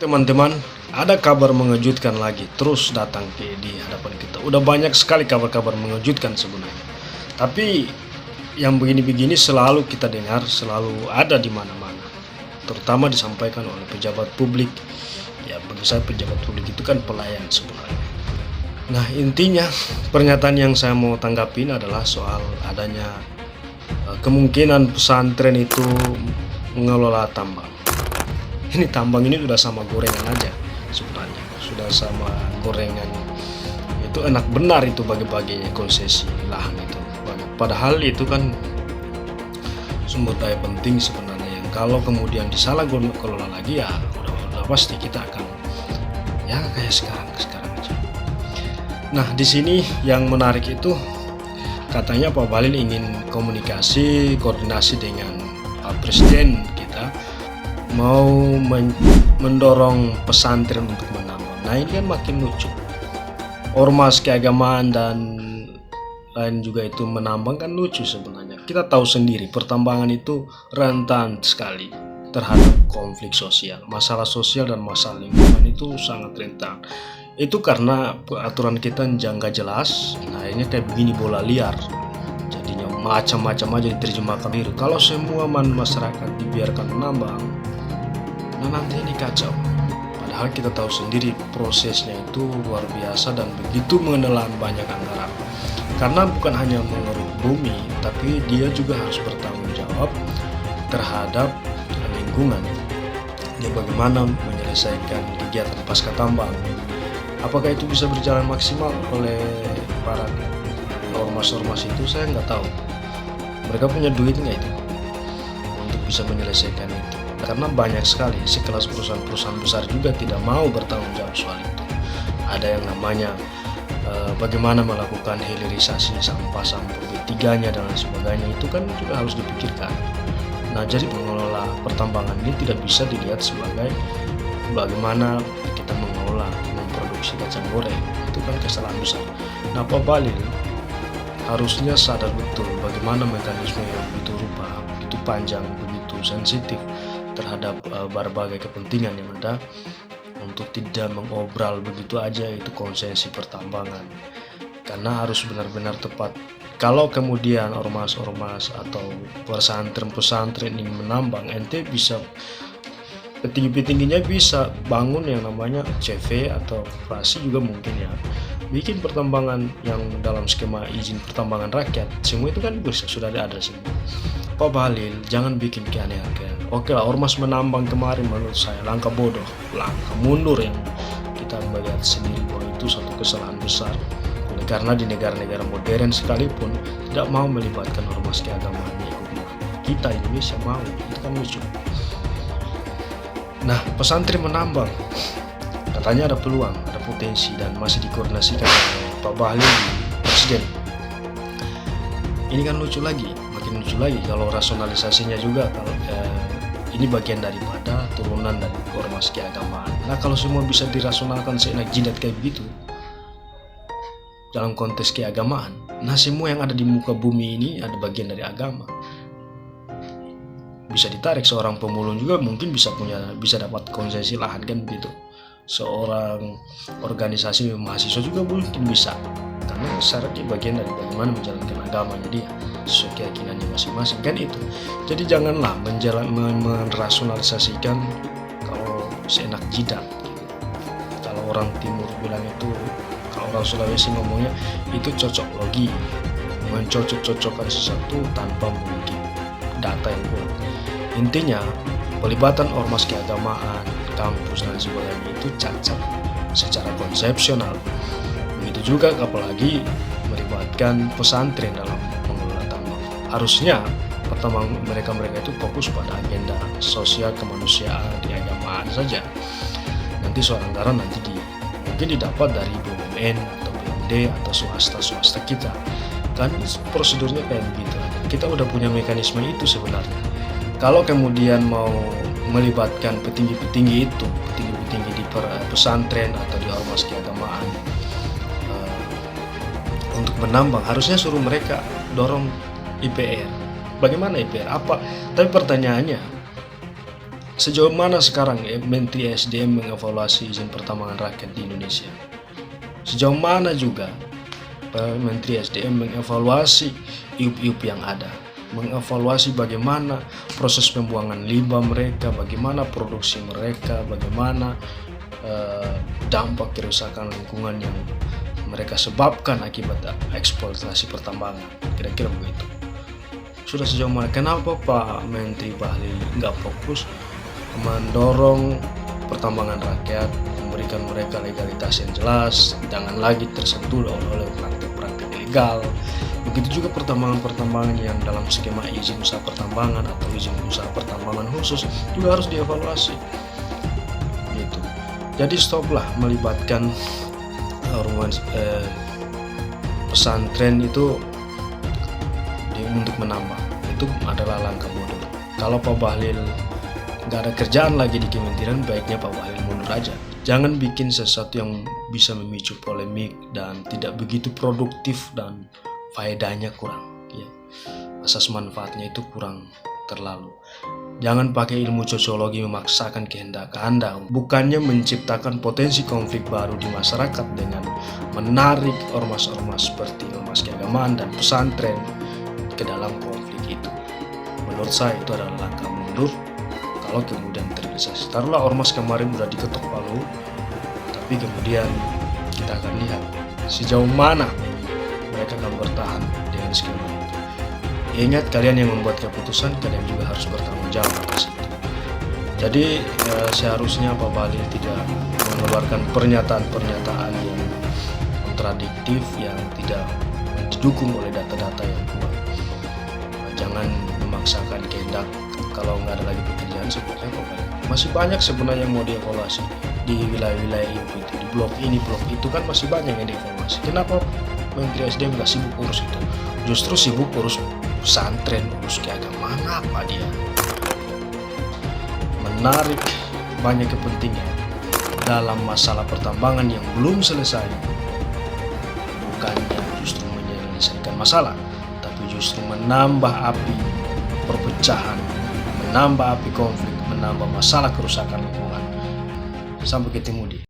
Teman-teman, ada kabar mengejutkan lagi terus datang di hadapan kita. Udah banyak sekali kabar-kabar mengejutkan sebenarnya. Tapi yang begini-begini selalu kita dengar, selalu ada di mana-mana. Terutama disampaikan oleh pejabat publik. Ya, bagi saya pejabat publik itu kan pelayan sebenarnya. Nah, intinya pernyataan yang saya mau tanggapin adalah soal adanya kemungkinan pesantren itu mengelola tambang. Ini tambang ini sudah sama gorengan aja sebenarnya, sudah sama gorengan. Itu enak benar itu bagi-baginya konsesi lahan itu. Padahal itu kan sumber daya penting sebenarnya yang kalau kemudian disalah kelola lagi ya udah pasti kita akan ya kayak sekarang aja. Nah, di sini yang menarik itu katanya Pak Bahlil ingin koordinasi dengan Pak Presiden kita mau mendorong pesantren untuk menambang. Nah, ini kan makin lucu. Ormas keagamaan dan lain juga itu menambang kan lucu sebenarnya. Kita tahu sendiri pertambangan itu rentan sekali terhadap konflik sosial. Masalah sosial dan masalah lingkungan itu sangat rentan. Itu karena aturan kita yang nggak jelas. Nah, ini kayak begini bola liar. Jadinya macam-macam aja diterjemahkan diri. Kalau semua masyarakat dibiarkan menambang, nah nanti ini kacau. Padahal kita tahu sendiri prosesnya itu luar biasa dan begitu menelan banyak anggaran. Karena bukan hanya mengeruk bumi, tapi dia juga harus bertanggung jawab terhadap lingkungan. Dia bagaimana menyelesaikan kegiatan pasca tambang. Apakah itu bisa berjalan maksimal oleh para ormas-ormas itu, saya nggak tahu. Mereka punya duit nggak itu untuk bisa menyelesaikan itu? Karena banyak sekali sekelas perusahaan-perusahaan besar juga tidak mau bertanggung jawab soal itu. Ada yang namanya bagaimana melakukan hilirisasi sampah-sampah B3-nya dan lain sebagainya, itu kan juga harus dipikirkan. Nah, jadi pengelola pertambangan ini tidak bisa dilihat sebagai bagaimana kita mengelola memproduksi kacang goreng. Itu kan kesalahan besar. Nah, Pak Bahlil harusnya sadar betul bagaimana mekanisme yang begitu rupa, begitu panjang, begitu sensitif terhadap berbagai kepentingan yang ada untuk tidak mengobral begitu aja itu konsesi pertambangan. Karena harus benar-benar tepat. Kalau kemudian ormas-ormas atau pesantren ingin menambang, ente bisa petinggi-petingginya bisa bangun yang namanya CV atau frasi juga mungkin ya, bikin pertambangan yang dalam skema izin pertambangan rakyat. Semua itu kan sudah ada semua. Pak Bahlil jangan bikin keanehan. Oke lah, ormas menambang kemarin menurut saya langkah bodoh, langkah mundur yang kita melihat sendiri bahwa itu satu kesalahan besar. Karena di negara-negara modern sekalipun tidak mau melibatkan ormas keagamaan di hukum. Kita Indonesia mau, itu kan lucu. Nah, pesantren menambang katanya ada peluang, ada potensi dan masih dikoordinasikan oleh Pak Bahlil di Presiden. Ini kan lucu lagi, makin lucu lagi kalau rasionalisasinya juga kalau ini bagian daripada turunan dari ormas keagamaan. Nah, kalau semua bisa dirasionalkan seenak jidat kayak begitu dalam konteks keagamaan, nah semua yang ada di muka bumi ini ada bagian dari agama. Bisa ditarik seorang pemulung juga mungkin bisa dapat konsesi lahan kan begitu. Seorang organisasi mahasiswa juga mungkin bisa, karena syaratnya bagian dari bagaimana menjalankan agamanya dia sesuai keyakinannya masing-masing kan itu. Jadi janganlah merasionalisasikan kalau seenak jidat gitu. Kalau orang timur bilang itu, kalau orang Sulawesi ngomongnya itu cocok logi, mencocok-cocokkan sesuatu tanpa memiliki data yang kuat. Intinya pelibatan ormas keagamaan, kampus dan sebagainya itu cacat secara konsepsional. Begitu juga apalagi melibatkan pesantren dalam mengelola tambang. Harusnya pertama mereka itu fokus pada agenda sosial kemanusiaan di agamaan saja. Nanti soal anggaran mungkin didapat dari BUMN atau BUMD atau swasta kita. Kan prosedurnya kayak begitu. Kita udah punya mekanisme itu sebenarnya. Kalau kemudian mau melibatkan petinggi-petinggi di pesantren atau di ormas keagamaan untuk menambang, harusnya suruh mereka dorong IPR. Bagaimana IPR? Apa? Tapi pertanyaannya, Sejauh mana sekarang Menteri SDM mengevaluasi izin pertambangan rakyat di Indonesia? Sejauh mana juga Menteri SDM mengevaluasi IUP-IUP yang ada, mengevaluasi bagaimana proses pembuangan limbah mereka, bagaimana produksi mereka, bagaimana dampak kerusakan lingkungan yang mereka sebabkan akibat eksploitasi pertambangan. Kira-kira begitu. Sudah sejauh mana? Kenapa Pak Menteri Bahlil nggak fokus mendorong pertambangan rakyat, memberikan mereka legalitas yang jelas, jangan lagi tersentuh oleh praktik-praktik ilegal. Begitu juga pertambangan-pertambangan yang dalam skema izin usaha pertambangan atau izin usaha pertambangan khusus juga harus dievaluasi. Gitu. Jadi stoplah melibatkan pesantren itu untuk menambah. Itu adalah langkah mundur. Kalau Pak Bahlil nggak ada kerjaan lagi di kementerian, baiknya Pak Bahlil mundur aja. Jangan bikin sesuatu yang bisa memicu polemik dan tidak begitu produktif dan faedahnya kurang. Ya. Asas manfaatnya itu kurang terlalu. Jangan pakai ilmu sosiologi memaksakan kehendak Anda. Bukannya menciptakan potensi konflik baru di masyarakat dengan menarik ormas-ormas seperti ormas keagamaan dan pesantren ke dalam konflik itu. Menurut saya itu adalah langkah mundur kalau kemudian terrealisasi. Taruhlah ormas kemarin udah diketok palu, tapi kemudian kita akan lihat sejauh mana mereka akan bertahan dengan skema itu. Ingat, kalian yang membuat keputusan, kalian juga harus bertanggung jawab atas itu. Jadi seharusnya Pak Bahlil tidak mengeluarkan pernyataan-pernyataan yang kontradiktif, yang tidak didukung oleh data-data yang kuat. Jangan memaksakan kehendak. Kalau nggak ada lagi pekerjaan sebenarnya masih banyak sebenarnya yang mau dievaluasi di wilayah-wilayah itu, di blok ini, blok itu kan masih banyak yang dievaluasi. Kenapa Menteri SDM nggak sibuk urus itu? Justru sibuk urus pesantren, urus keagamaan apa dia? Menarik banyak kepentingan dalam masalah pertambangan yang belum selesai. Bukannya justru menyelesaikan masalah, tapi justru menambah api perpecahan, menambah api konflik, menambah masalah kerusakan lingkungan. Sampai ketemu di